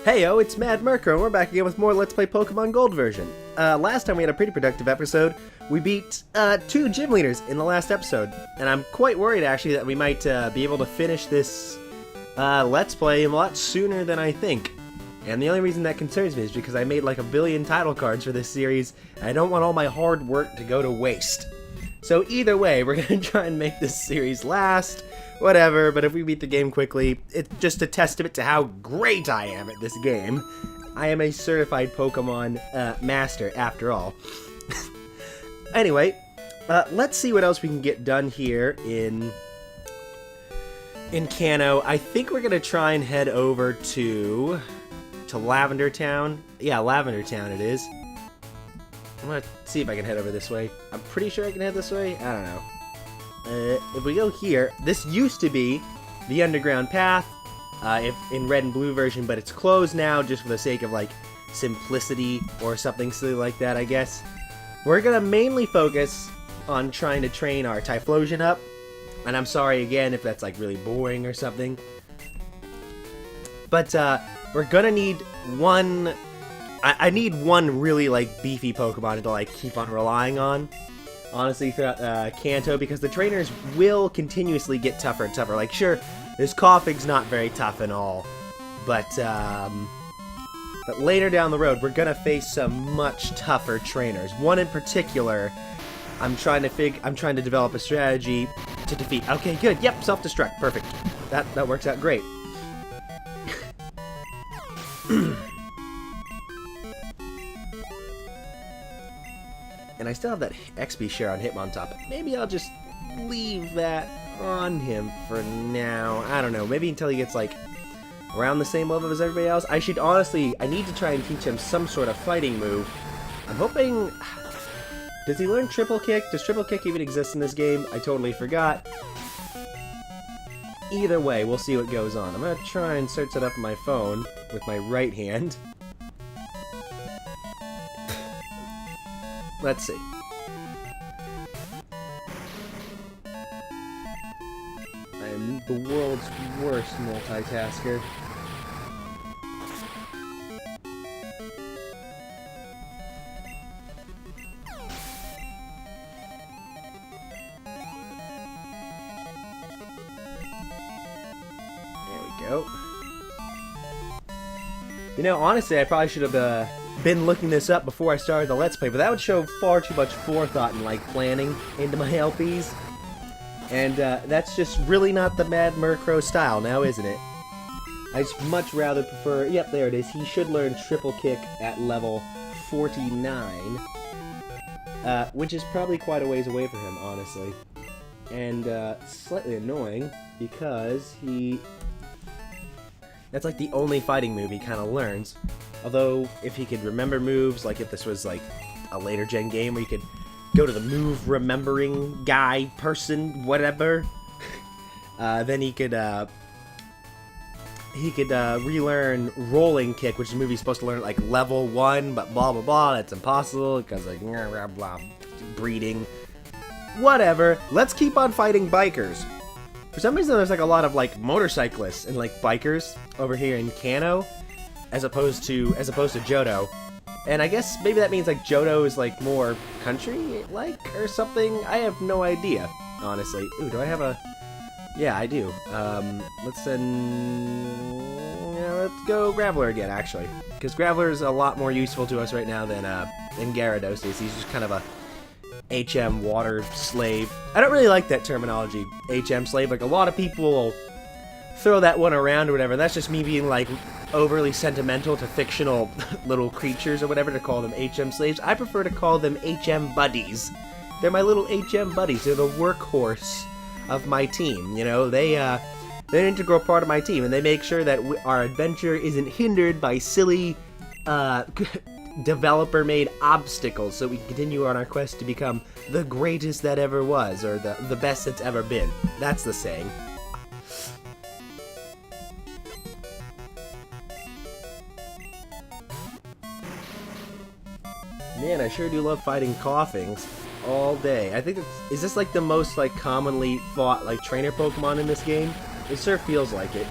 Heyo, it's Mad Murkrow, and we're back again with more Let's Play Pokemon Gold version. Last time we had a pretty productive episode. We beat 2 gym leaders in the last episode, and I'm quite worried actually that we might be able to finish this Let's Play a lot sooner than I think. And the only reason that concerns me is because I made like a billion title cards for this series, and I don't want all my hard work to go to waste. So either way, we're going to try and make this series last, whatever, but if we beat the game quickly, it's just a testament to how great I am at this game. I am a certified Pokemon master, after all. Anyway, let's see what else we can get done here in Kanto. I think we're going to try and head over to Lavender Town. Yeah, Lavender Town it is. I'm going to see if I can head over this way. I'm pretty sure I can head this way. I don't know. If we go here, this used to be the underground path, if in red and blue version, but it's closed now just for the sake of like simplicity or something silly like that, I guess. We're gonna mainly focus on trying to train our Typhlosion up, and I'm sorry again if that's like really boring or something. But we're gonna need one. I need one really like beefy Pokemon to like keep on relying on. Honestly, throughout Kanto, because the trainers will continuously get tougher and tougher. Like, sure, this Coughing's not very tough and all, but later down the road, we're gonna face some much tougher trainers. One in particular, I'm trying to develop a strategy to defeat. Okay, good. Yep, self-destruct. Perfect. That works out great. And I still have that XP share on Hitmontop. Maybe I'll just leave that on him for now. I don't know. Maybe until he gets, like, around the same level as everybody else. I need to try and teach him some sort of fighting move. I'm hoping... Does he learn Triple Kick? Does Triple Kick even exist in this game? I totally forgot. Either way, we'll see what goes on. I'm going to try and search it up on my phone with my right hand. Let's see. I am the world's worst multitasker. There we go. You know, honestly, I probably should have been looking this up before I started the Let's Play, but that would show far too much forethought and like planning into my LPs, and that's just really not the Mad Murkrow style now, isn't it? I just much rather prefer, yep, there it is, he should learn Triple Kick at level 49, which is probably quite a ways away from him, honestly, and slightly annoying, because that's like the only fighting move he kind of learns. Although, if he could remember moves, like if this was like a later gen game where you could go to the move remembering guy, person, whatever, then he could relearn Rolling Kick, which is a move he's supposed to learn at like level 1, but blah blah blah, that's impossible because like blah blah blah, breeding. Whatever. Let's keep on fighting bikers. For some reason, there's like a lot of like motorcyclists and like bikers over here in Kanto, as opposed to Johto, and I guess maybe that means like Johto is like more country-like or something. I have no idea, honestly. Ooh, do I have a? Yeah, I do. Let's go Graveler again, actually, because Graveler is a lot more useful to us right now than Gyarados is. He's just kind of a HM water slave. I don't really like that terminology, HM slave. Like, a lot of people will throw that one around or whatever. That's just me being like overly sentimental to fictional little creatures or whatever to call them HM slaves. I prefer to call them HM buddies. They're my little HM buddies. They're the workhorse of my team. You know, they're an integral part of my team, and they make sure that our adventure isn't hindered by silly developer-made obstacles, so we can continue on our quest to become the greatest that ever was, or the best that's ever been. That's the saying. Man, I sure do love fighting Coughings all day. I think is this like the most like commonly fought like trainer Pokemon in this game? It sure feels like it.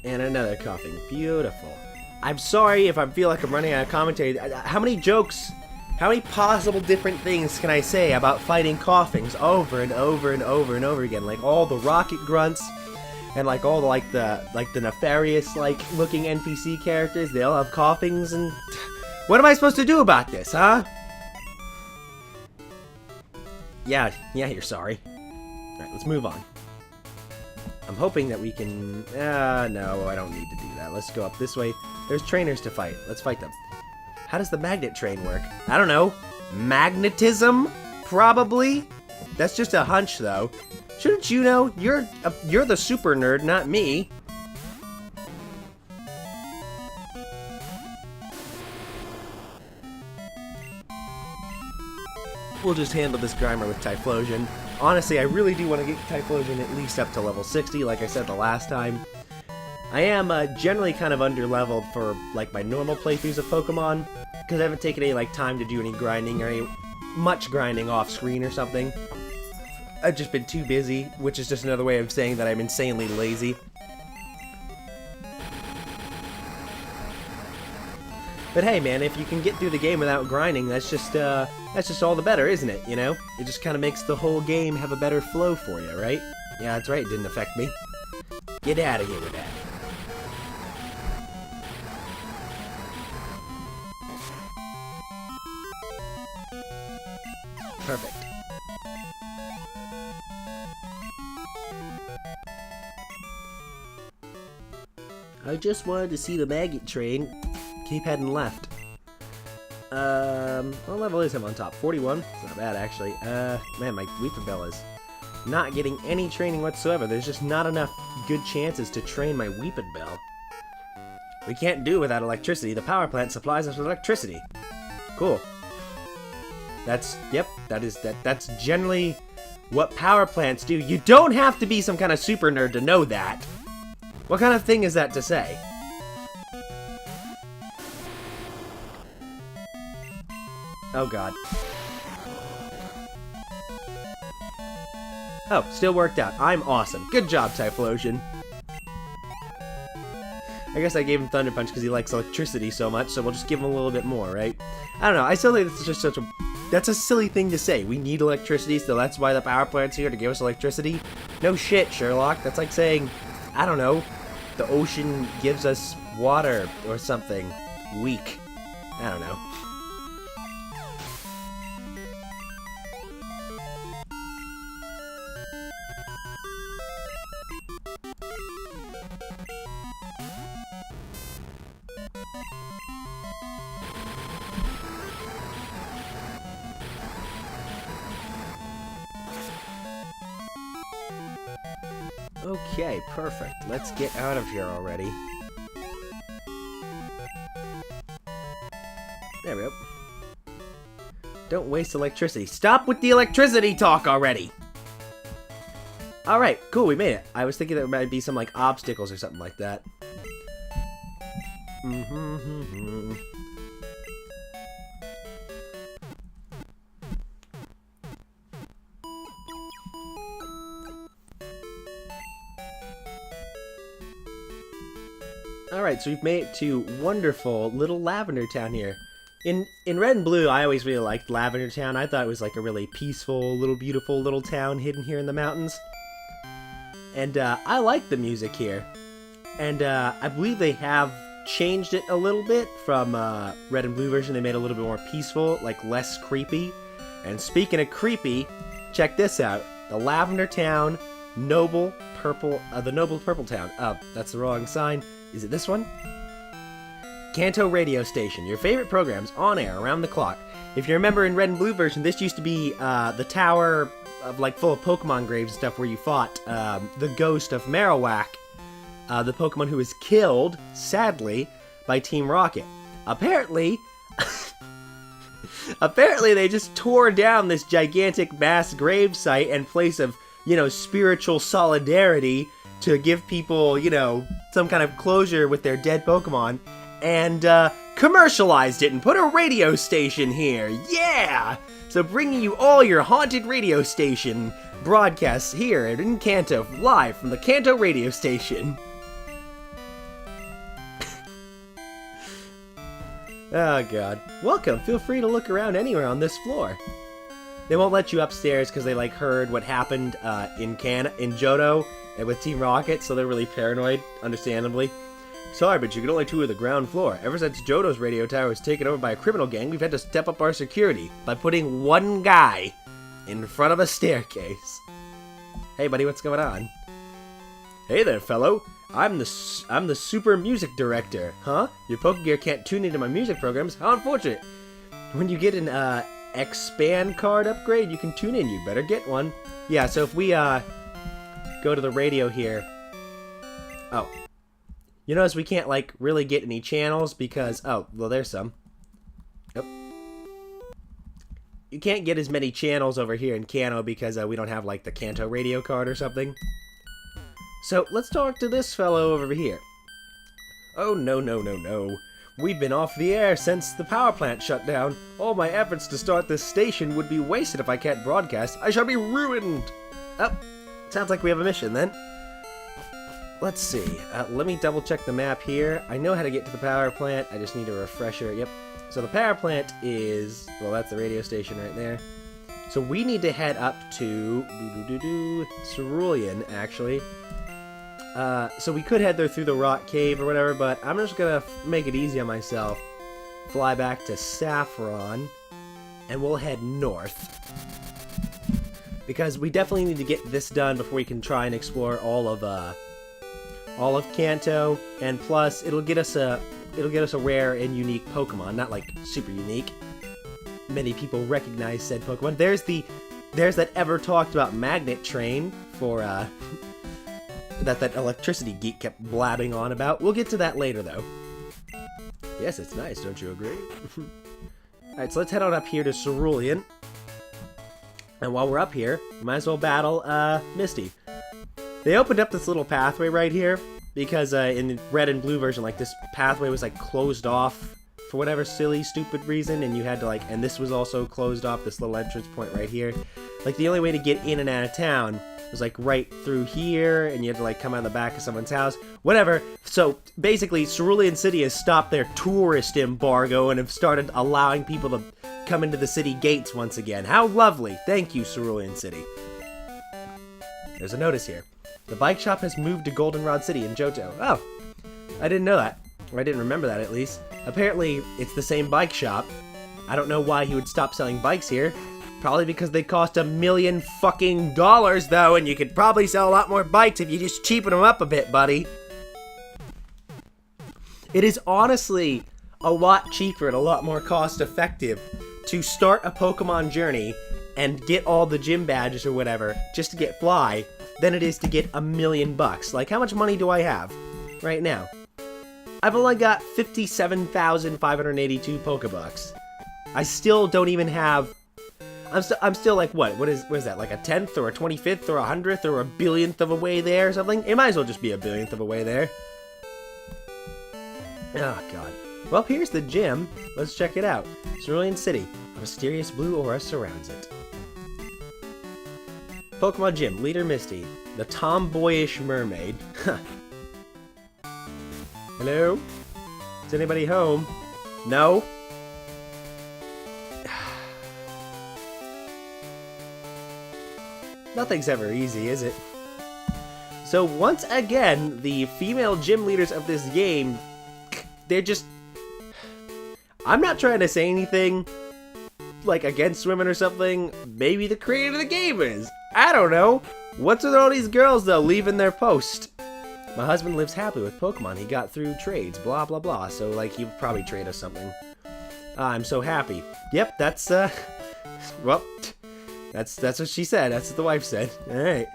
And another coughing. Beautiful. I'm sorry if I feel like I'm running out of commentary. How many jokes, how many possible different things can I say about fighting coughings over and over and over and over again? Like all the rocket grunts and like all the nefarious looking NPC characters, they all have coughings, and what am I supposed to do about this, huh? Yeah, you're sorry. Alright, let's move on. I'm hoping that we can... no, I don't need to do that. Let's go up this way. There's trainers to fight. Let's fight them. How does the magnet train work? I don't know. Magnetism? Probably? That's just a hunch, though. Shouldn't you know? You're the super nerd, not me. We'll just handle this Grimer with Typhlosion. Honestly, I really do want to get Typhlosion at least up to level 60, like I said the last time. I am generally kind of under-leveled for like my normal playthroughs of Pokemon, because I haven't taken any time to do any grinding or any much grinding off-screen or something. I've just been too busy, which is just another way of saying that I'm insanely lazy. But hey, man, if you can get through the game without grinding, that's just all the better, isn't it? You know, it just kind of makes the whole game have a better flow for you, right? Yeah, that's right. It didn't affect me. Get out of here with that. Perfect. I just wanted to see the maggot train. Keep heading left. What level is him on top? 41? It's not bad, actually. Man, my Weeping Bell is not getting any training whatsoever. There's just not enough good chances to train my Weeping Bell. We can't do without electricity. The power plant supplies us with electricity. Cool. That's generally what power plants do. You don't have to be some kind of super nerd to know that. What kind of thing is that to say? Oh god. Oh, still worked out. I'm awesome. Good job, Typhlosion. I guess I gave him Thunder Punch because he likes electricity so much, so we'll just give him a little bit more, right? I don't know. I still think it's just such a... That's a silly thing to say. We need electricity, so that's why the power plant's here, to give us electricity. No shit, Sherlock. That's like saying, I don't know, the ocean gives us water or something. Weak. I don't know. Okay, perfect. Let's get out of here already. There we go. Don't waste electricity. Stop with the electricity talk already! Alright, cool, we made it. I was thinking there might be some, obstacles or something like that. Alright, so we've made it to wonderful little Lavender Town here. In Red and Blue, I always really liked Lavender Town. I thought it was like a really peaceful, beautiful little town hidden here in the mountains. And I like the music here. And I believe they have changed it a little bit from Red and Blue version. They made it a little bit more peaceful, less creepy. And speaking of creepy, check this out. The Lavender Town, the Noble Purple Town. Oh, that's the wrong sign. Is it this one? Kanto Radio Station, your favorite programs on air around the clock. If you remember in Red and Blue version, this used to be the tower of full of Pokemon graves and stuff where you fought the ghost of Marowak, the Pokemon who was killed, sadly, by Team Rocket. Apparently, they just tore down this gigantic mass grave site and place of, spiritual solidarity to give people, some kind of closure with their dead Pokemon, and commercialized it and put a radio station here. Yeah! So bringing you all your haunted radio station broadcasts here in Kanto, live from the Kanto radio station. Oh god. Welcome, feel free to look around anywhere on this floor. They won't let you upstairs because they like heard what happened in Johto and with Team Rocket, so they're really paranoid, understandably. Sorry, but you can only tour the ground floor. Ever since Johto's radio tower was taken over by a criminal gang, we've had to step up our security by putting one guy in front of a staircase. Hey buddy, what's going on? Hey there, fellow. I'm the super music director. Huh? Your Pokegear can't tune into my music programs? How unfortunate. When you get an expand card upgrade, you can tune in. You better get one. Yeah, so if we go to the radio here. Oh. You notice we can't like really get any channels because well there's some. Yep. You can't get as many channels over here in Kanto because we don't have like the Kanto radio card or something. So let's talk to this fellow over here. Oh no. We've been off the air since the power plant shut down. All my efforts to start this station would be wasted if I can't broadcast. I shall be ruined. Oh, sounds like we have a mission then. Let's see. Let me double check the map here. I know how to get to the power plant. I just need a refresher. Yep. So the power plant is, well, that's the radio station right there. So we need to head up to Cerulean, actually. So we could head there through the rock cave or whatever, but I'm just gonna make it easy on myself. Fly back to Saffron, and we'll head north. Because we definitely need to get this done before we can try and explore all of Kanto, and plus it'll get us a rare and unique Pokemon, not like super unique. Many people recognize said Pokemon. There's that ever talked about magnet train for that electricity geek kept blabbing on about. We'll get to that later though. Yes, it's nice, don't you agree? Alright, so let's head on up here to Cerulean. And while we're up here, we might as well battle Misty. They opened up this little pathway right here because in the red and blue version, like this pathway was like closed off for whatever silly, stupid reason, and you had to like, and this was also closed off, this little entrance point right here. Like the only way to get in and out of town was like right through here, and you had to like come out the back of someone's house, whatever. So basically, Cerulean City has stopped their tourist embargo and have started allowing people to come into the city gates once again. How lovely! Thank you, Cerulean City. There's a notice here. The bike shop has moved to Goldenrod City in Johto. Oh, I didn't know that. Or I didn't remember that, at least. Apparently, it's the same bike shop. I don't know why he would stop selling bikes here. Probably because they cost $1 million fucking dollars, though, and you could probably sell a lot more bikes if you just cheapen them up a bit, buddy. It is honestly a lot cheaper and a lot more cost-effective to start a Pokemon journey and get all the gym badges or whatever just to get Fly than it is to get $1 million bucks. Like, how much money do I have right now? I've only got 57,582 Pokebucks. I still don't even have... I'm still like, what is that, like a 10th or a 25th or a 100th or a billionth of a way there or something? It might as well just be a billionth of a way there. Oh, God. Well, here's the gym. Let's check it out. Cerulean City. A mysterious blue aura surrounds it. Pokemon Gym. Leader Misty. The tomboyish mermaid. Hello? Is anybody home? No? Nothing's ever easy, is it? So once again, the female gym leaders of this game, they're just... I'm not trying to say anything, like, against women or something. Maybe the creator of the game is. I don't know. What's with all these girls, though, leaving their post? My husband lives happily with Pokemon. He got through trades, blah, blah, blah. So, like, he would probably trade us something. I'm so happy. Yep, that's, well... That's what she said. That's what the wife said. Alright.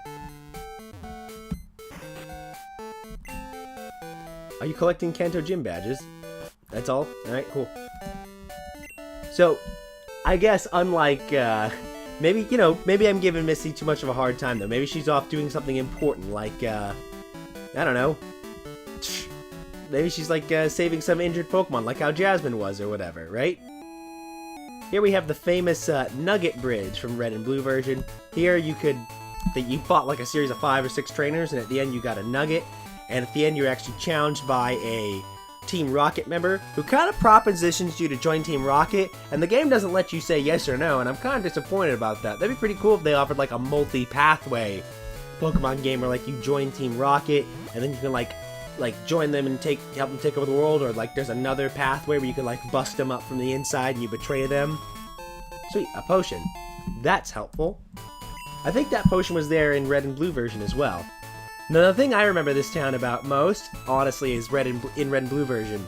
Are you collecting Kanto gym badges? That's all? Alright, cool. So, I guess unlike, maybe, you know, maybe I'm giving Missy too much of a hard time, though. Maybe she's off doing something important, like, I don't know. Maybe she's, like, saving some injured Pokemon, like how Jasmine was, or whatever, right? Here we have the famous Nugget Bridge from Red and Blue version. Here you fought like a series of 5 or 6 trainers, and at the end you got a Nugget. And at the end you're actually challenged by a Team Rocket member who kind of propositions you to join Team Rocket, and the game doesn't let you say yes or no, and I'm kind of disappointed about that. That'd be pretty cool if they offered like a multi-pathway Pokemon game where like you join Team Rocket, and then you can like join them and help them take over the world, or like there's another pathway where you can like bust them up from the inside and you betray them. Sweet, a potion. That's helpful. I think that potion was there in Red and Blue version as well. Now, the thing I remember this town about most, honestly, is in Red and Blue version,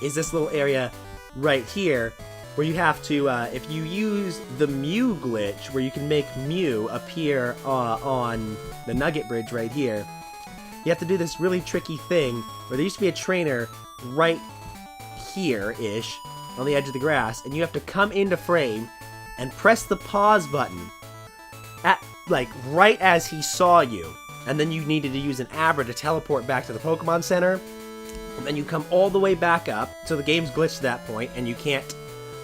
is this little area right here, where you have to, if you use the Mew glitch, where you can make Mew appear on the Nugget Bridge right here, you have to do this really tricky thing, where there used to be a trainer right here-ish, on the edge of the grass, and you have to come into frame and press the pause button at, like, right as he saw you. And then you needed to use an Abra to teleport back to the Pokemon Center. And then you come all the way back up, so the game's glitched at that point, and you can't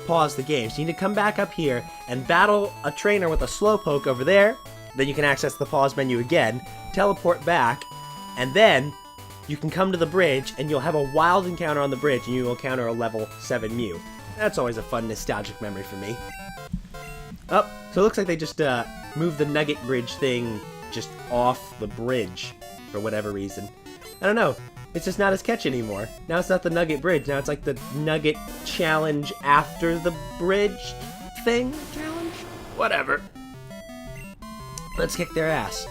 pause the game. So you need to come back up here and battle a trainer with a Slowpoke over there. Then you can access the pause menu again, teleport back, and then you can come to the bridge, and you'll have a wild encounter on the bridge, and you will encounter a level 7 Mew. That's always a fun nostalgic memory for me. Oh, so it looks like they just moved the Nugget Bridge thing just off the bridge for whatever reason. I don't know. It's just not as catchy anymore. Now it's not the Nugget Bridge. Now it's like the Nugget Challenge after the bridge thing challenge? Whatever. Let's kick their ass.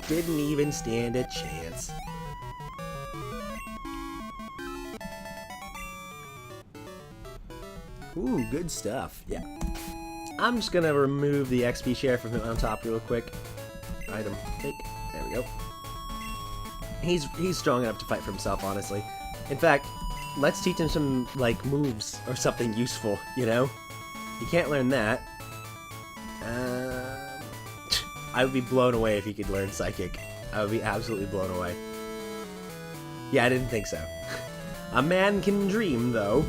Didn't even stand a chance. Ooh, good stuff. Yeah. I'm just gonna remove the XP share from him on top real quick. Item pick. There we go. He's strong enough to fight for himself, honestly. In fact, let's teach him some, like, moves or something useful, you know? You can't learn that. I would be blown away if he could learn Psychic. I would be absolutely blown away. Yeah, I didn't think so. A man can dream, though.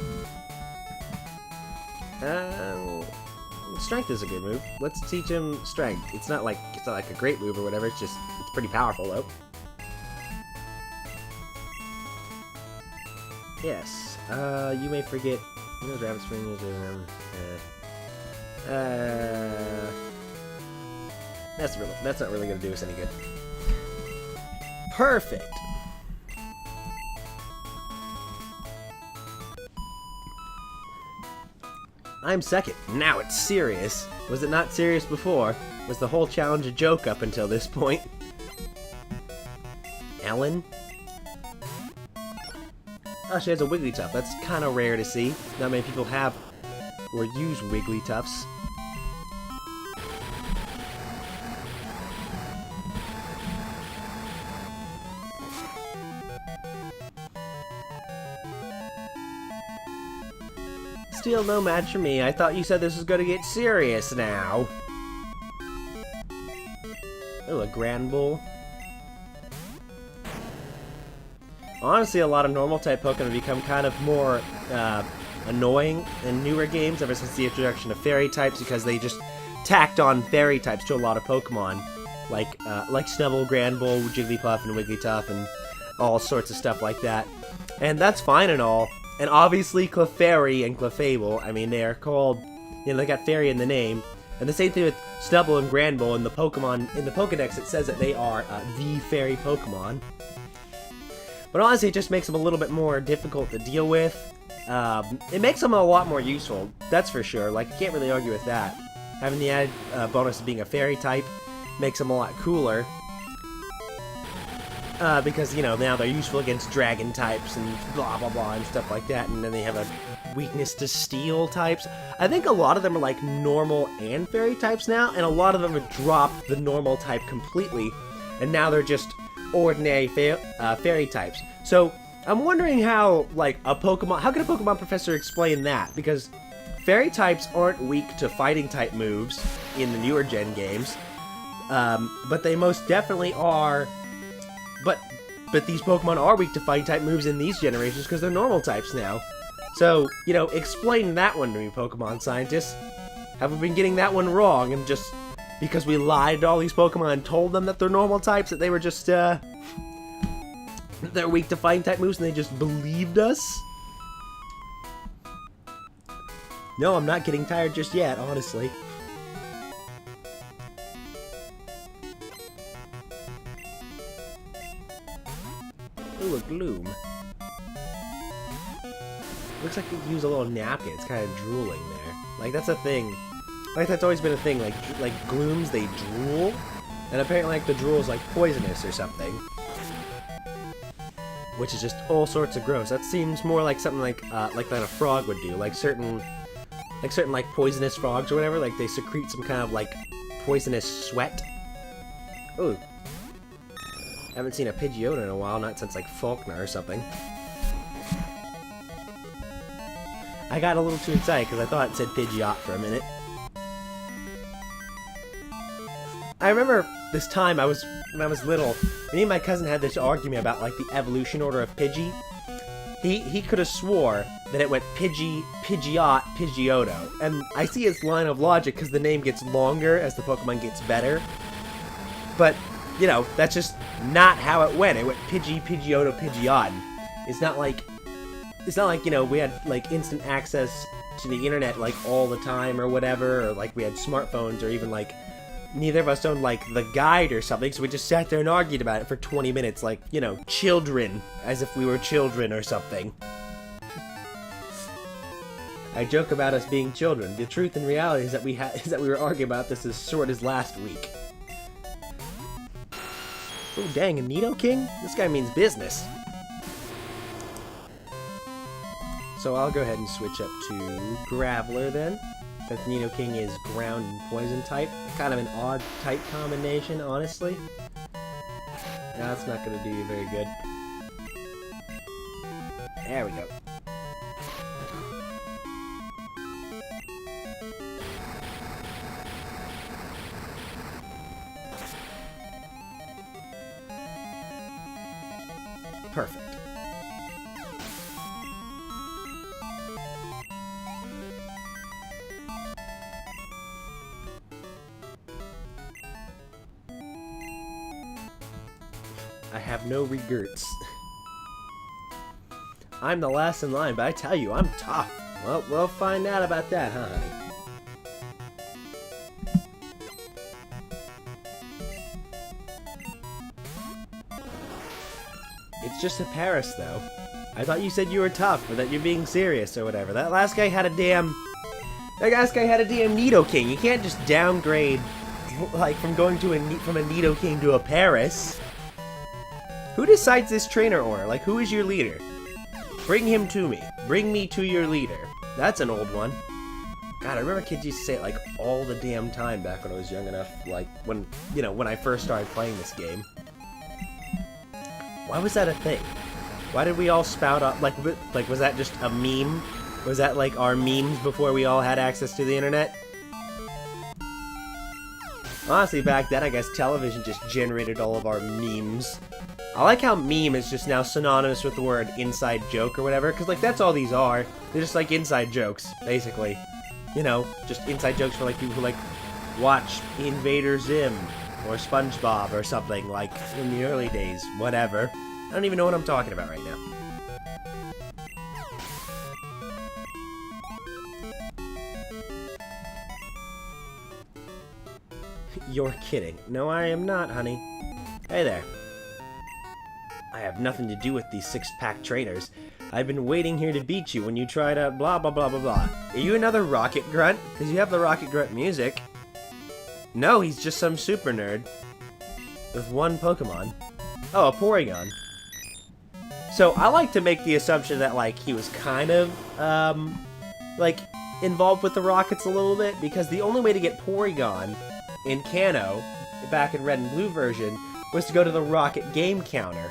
Strength is a good move. Let's teach him Strength. It's not like a great move or whatever. It's pretty powerful though. Yes. You may forget. You know, Rabbit Spring is that's not really gonna do us any good. Perfect. I'm second. Now it's serious. Was it not serious before? Was the whole challenge a joke up until this point? Ellen? Oh, she has a Wigglytuff. That's kind of rare to see. Not many people have or use Wigglytuffs. Still no match for me. I thought you said this was going to get serious now. Oh, a Grand Bull. Honestly, a lot of normal type Pokemon have become kind of more annoying in newer games ever since the introduction of fairy types, because they just tacked on fairy types to a lot of Pokemon, like Snubbull, Grand Bull, Jigglypuff, and Wigglytuff, and all sorts of stuff like that. And that's fine and all. And obviously Clefairy and Clefable, I mean, they are called, you know, they got fairy in the name. And the same thing with Snubbull and Grand Bull. In the Pokemon, in the Pokedex, it says that they are the fairy Pokemon. But honestly, it just makes them a little bit more difficult to deal with. It makes them a lot more useful, that's for sure. Like, you can't really argue with that. Having the added bonus of being a fairy type makes them a lot cooler. Because, you know, now they're useful against dragon types and blah blah blah and stuff like that, and then they have a weakness to steel types. I think a lot of them are like normal and fairy types now, and a lot of them have dropped the normal type completely, and now they're just ordinary fairy types. So, I'm wondering how, like, how could a Pokemon professor explain that? Because fairy types aren't weak to fighting type moves in the newer gen games, but they most definitely are. But these Pokemon are weak to fighting type moves in these generations because they're normal types now. So, you know, explain that one to me, Pokemon scientists. Have we been getting that one wrong and just because we lied to all these Pokemon and told them that they're normal types, that they were just, they're weak to fighting type moves and they just believed us? No, I'm not getting tired just yet, honestly. Ooh, a Gloom. Looks like you could use a little napkin. It's kind of drooling there. Like, that's a thing. Like, that's always been a thing. Like Glooms, they drool. And apparently, like, the drool is, like, poisonous or something. Which is just all sorts of gross. That seems more like something like that a frog would do. Like, certain, like, poisonous frogs or whatever. Like, they secrete some kind of, like, poisonous sweat. Ooh. Haven't seen a Pidgeotto in a while. Not since, like, Faulkner or something. I got a little too excited because I thought it said Pidgeot for a minute. I remember this time when I was little, me and my cousin had this argument about like the evolution order of Pidgey. He could have swore that it went Pidgey, Pidgeot, Pidgeotto. And I see his line of logic because the name gets longer as the Pokemon gets better. But, you know, that's just not how it went. It went Pidgey, Pidgeotto, Pidgeot. It's not like, you know, we had, like, instant access to the internet, like, all the time or whatever, or, like, we had smartphones, or even, like, neither of us owned, like, the guide or something, so we just sat there and argued about it for 20 minutes, like, you know, children, as if we were children or something. I joke about us being children. The truth and reality is that we were arguing about this as short as last week. Oh, dang, a Nidoking? This guy means business. So I'll go ahead and switch up to Graveler then, since Nidoking is ground and poison type. Kind of an odd type combination, honestly. That's not going to do you very good. There we go. Perfect. I have no regrets. I'm the last in line, but I tell you, I'm tough. Well, we'll find out about that, huh, honey? It's just a Paris, though. I thought you said you were tough, or that you're being serious, or whatever. That last guy had a damn... That last guy had a damn Nidoking. You can't just downgrade, like, from going to from a Nidoking to a Paris. Who decides this trainer order? Like, who is your leader? Bring him to me. Bring me to your leader. That's an old one. God, I remember kids used to say it, like, all the damn time back when I was young enough. Like, when, you know, when I first started playing this game. Why was that a thing? Why did we all spout up? Like, was that just a meme? Was that, like, our memes before we all had access to the internet? Honestly, back then, I guess television just generated all of our memes. I like how meme is just now synonymous with the word inside joke or whatever, because, like, that's all these are. They're just, like, inside jokes, basically. You know, just inside jokes for, like, people who, like, watch Invader Zim or SpongeBob or something, like, in the early days. Whatever. I don't even know what I'm talking about right now. You're kidding. No, I am not, honey. Hey there. I have nothing to do with these six-pack trainers. I've been waiting here to beat you when you try to blah blah blah blah blah. Are you another Rocket Grunt? Because you have the Rocket Grunt music. No, he's just some super nerd. With one Pokemon. Oh, a Porygon. So, I like to make the assumption that, like, he was kind of, like, involved with the Rockets a little bit, because the only way to get Porygon in Kanto, back in Red and Blue version, was to go to the Rocket Game Counter.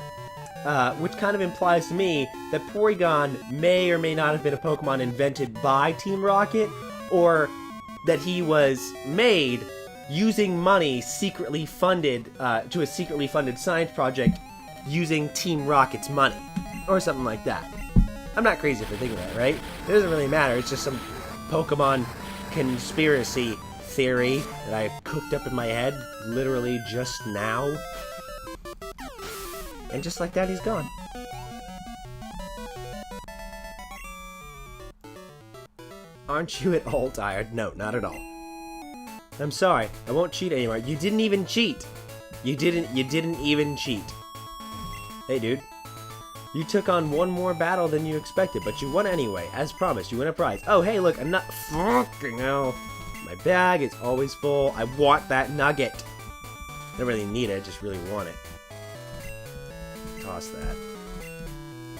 Which kind of implies to me that Porygon may or may not have been a Pokemon invented by Team Rocket, or that he was made using money secretly funded, to a secretly funded science project using Team Rocket's money, or something like that. I'm not crazy for thinking that, right? It doesn't really matter, it's just some Pokemon conspiracy theory that I cooked up in my head literally just now. And just like that, he's gone. Aren't you at all tired? No, not at all. I'm sorry, I won't cheat anymore. You didn't even cheat. You didn't even cheat. Hey, dude. You took on one more battle than you expected, but you won anyway. As promised, you win a prize. Oh, hey, look, I'm not fucking hell. My bag is always full. I want that nugget. I don't really need it, I just really want it. Toss that.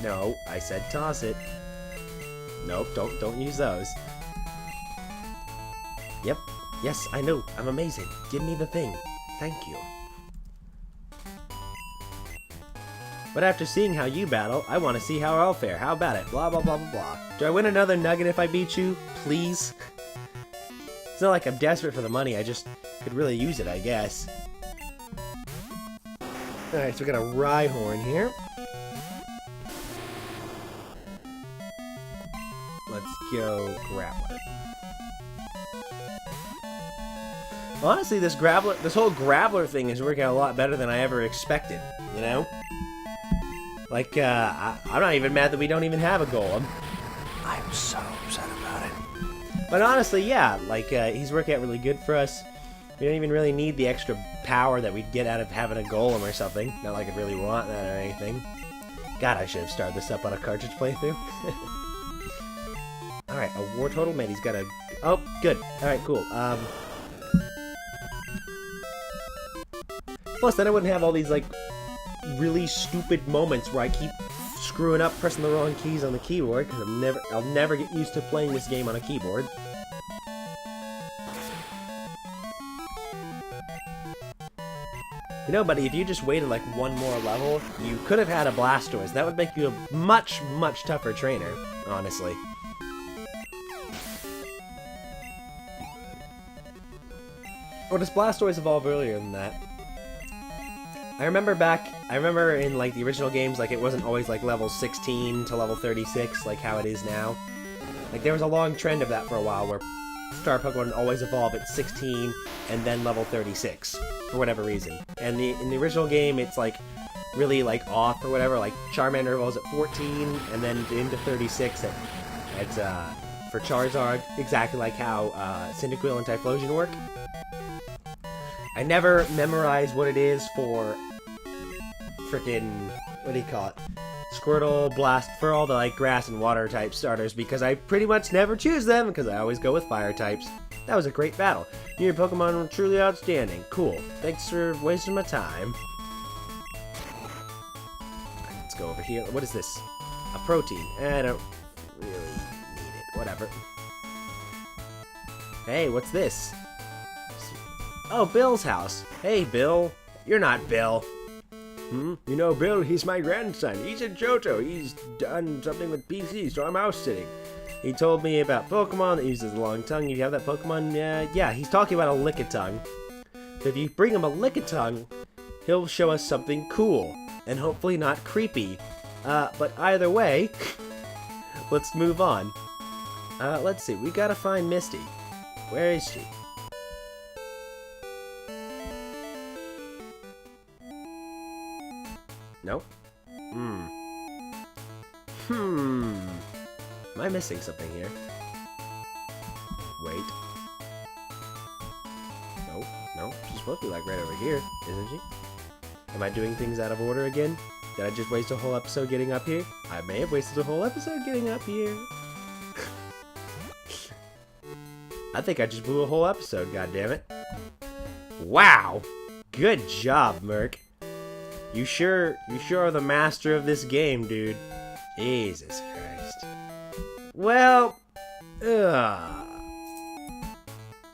No, I said toss it. Nope, don't use those. Yep. Yes, I know. I'm amazing. Give me the thing. Thank you. But after seeing how you battle, I want to see how I'll fare. How about it? Blah, blah, blah, blah, blah. Do I win another nugget if I beat you? Please? It's not like I'm desperate for the money. I just could really use it, I guess. Alright, so we got a Rhyhorn here. Let's go Grappler. Honestly, this whole Grappler thing is working out a lot better than I ever expected, you know? Like, I'm not even mad that we don't even have a Golem. I'm so upset about it. But honestly, yeah, like, he's working out really good for us. We don't even really need the extra power that we'd get out of having a Golem or something. Not like I really want that or anything. God, I should have started this up on a cartridge playthrough. Alright, a War Total? Man, he's got a... Oh, good. Alright, cool. Plus, then I wouldn't have all these, like, really stupid moments where I keep screwing up pressing the wrong keys on the keyboard, because I'll never get used to playing this game on a keyboard. You know, buddy, if you just waited like one more level, you could have had a Blastoise. That would make you a much, much tougher trainer, honestly. Or does Blastoise evolve earlier than that? I remember in like the original games, like it wasn't always like level 16 to level 36, like how it is now. Like there was a long trend of that for a while where Star Pokemon would always evolve at 16 and then level 36 for whatever reason. And in the original game, it's like really like off or whatever. Like Charmander evolves at 14 and then into 36 for Charizard, exactly like how Cyndaquil and Typhlosion work. I never memorized what it is for frickin', what do you call it? Squirtle, Blast, for all the like grass and water type starters because I pretty much never choose them because I always go with fire types. That was a great battle. Your Pokemon were truly outstanding. Cool. Thanks for wasting my time. Let's go over here. What is this? A protein. I don't really need it. Whatever. Hey, what's this? Oh, Bill's house. Hey, Bill. You're not Bill. You know, Bill, he's my grandson. He's in Johto. He's done something with PC, so I'm house sitting. He told me about Pokemon that uses a long tongue. You have that Pokemon? Yeah, he's talking about a Lickitung. So if you bring him a Lickitung, he'll show us something cool. And hopefully not creepy. But either way, let's move on. Let's see. We gotta find Misty. Where is she? Nope. Am I missing something here? Wait. No. She's supposed to be like right over here, isn't she? Am I doing things out of order again? Did I just waste a whole episode getting up here? I may have wasted a whole episode getting up here. I think I just blew a whole episode, goddammit. Wow! Good job, Murk. You sure are the master of this game, dude. Jesus Christ. Well, well,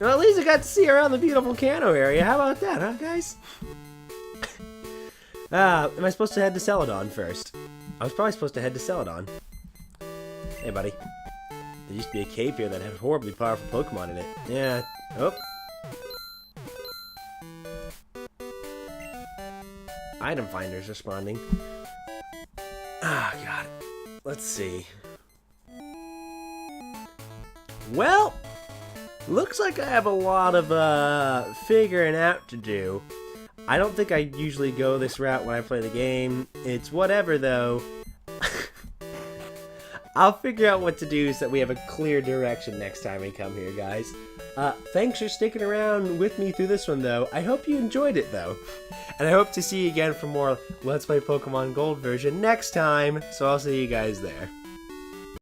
at least I got to see around the beautiful Kanto area. How about that, huh, guys? Am I supposed to head to Celadon first? I was probably supposed to head to Celadon. Hey, buddy. There used to be a cave here that had horribly powerful Pokemon in it. Yeah. Oh. Item finders responding. Ah, God. Let's see. Well, Looks like I have a lot of figuring out to do. I don't think I usually go this route when I play the game. It's whatever though. I'll figure out what to do so that we have a clear direction next time we come here, guys. Thanks for sticking around with me through this one though. I hope you enjoyed it though. And I hope to see you again for more Let's Play Pokemon Gold version next time. So I'll see you guys there.